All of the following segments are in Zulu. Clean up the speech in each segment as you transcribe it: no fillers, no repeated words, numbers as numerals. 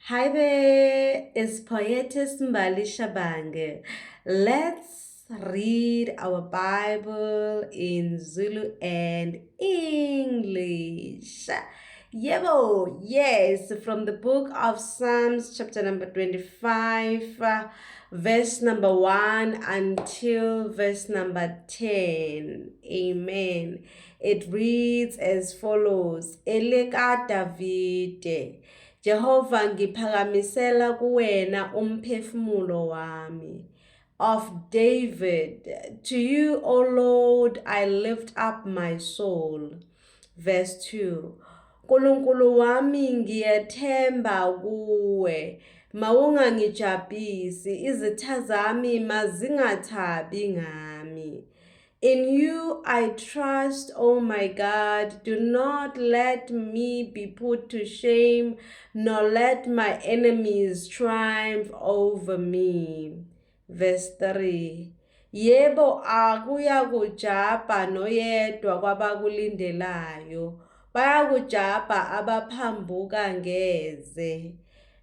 Hi there, it's Poetess Mbali Shabange. Let's read our Bible in Zulu and English. Yebo, yes, from the book of Psalms, chapter number 25, verse number 1 until verse number 10. Amen. It reads as follows: Eleka Davide. Jehova ngiphakamisela kuwena umphefumulo wami. Of David, to you, O Lord, I lift up my soul. Verse 2. Nkulunkulu wami ngiyethemba kuwe. Mawungangijabhisi, izitha zami mazingathabi ngami. In you I trust, O my God. Do not let me be put to shame, nor let my enemies triumph over me. Verse 3. Yebo akuyakujabha noyedwa kwabakulindelayo. Bayakujabha abaphambuka ngeze.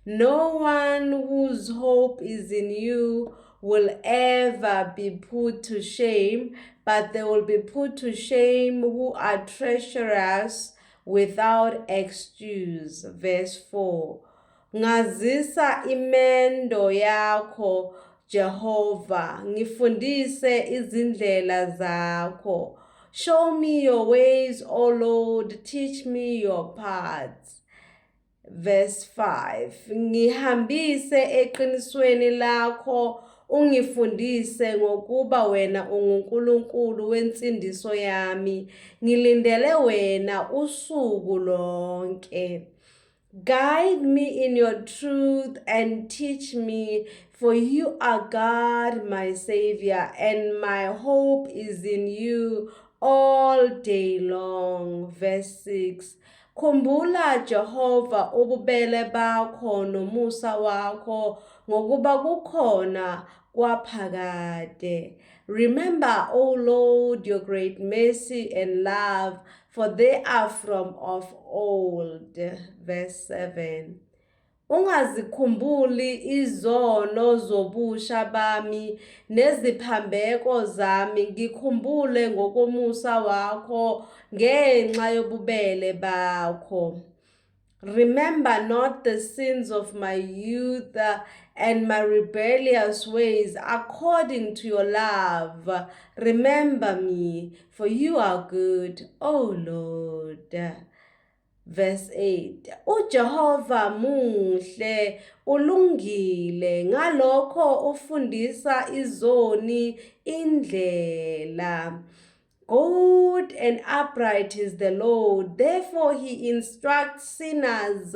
No one whose hope is in you will ever be put to shame, but they will be put to shame who are treacherous without excuse. Verse 4. Ngazisa imendo yakho, Jehova, ngifundise izindlela zakho. Show me your ways, O Lord, teach me your paths. Verse 5. Ngihambise eqinisweni lakho, ungifundise ngokuba wena unguNkulunkulu wensindiso yami. Ngilindele wena usuku lonke. Guide me in your truth and teach me, for you are God, my Savior, and my hope is in you all day long. Verse 6. Khumbula Jehova ububele bakho nomusa wakho ngokuba kukhona kwaphakade. Remember, O Lord, your great mercy and love, for they are from of old. Verse 7. Ungazikhumbuli izono zobusha bami neziphambeko zami, ngikhumbule ngokomusa wakho ngenxa yobubele bakho. Remember not the sins of my youth and my rebellious ways. According to your love, remember me, for you are good, O Lord. Verse 8. UJehova muhle, ulungile, ngalokho ufundisa izoni indlela. Good and upright is the Lord, therefore he instructs sinners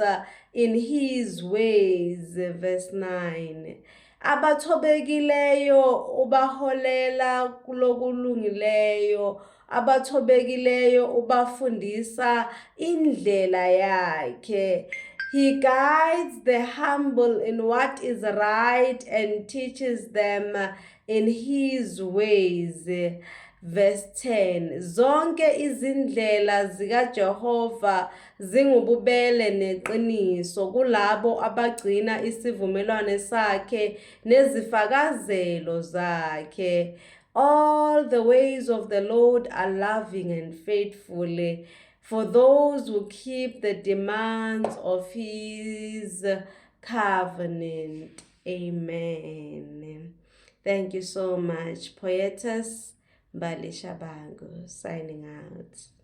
in his ways. Verse 9. Abathobekileyo ubaholela kulokulungileyo, abathobekileyo ubafundisa indlela yakhe. He guides the humble in what is right and teaches them in his ways. Verse 10. Zonke izindlela zikaJehova zingububele neqiniso kulabo abagcina isivumelwano sakhe nezifakazelo zakhe. All the ways of the Lord are loving and faithful for those who keep the demands of his covenant. Amen. Thank you so much. Poetess Mbali Shabange signing out.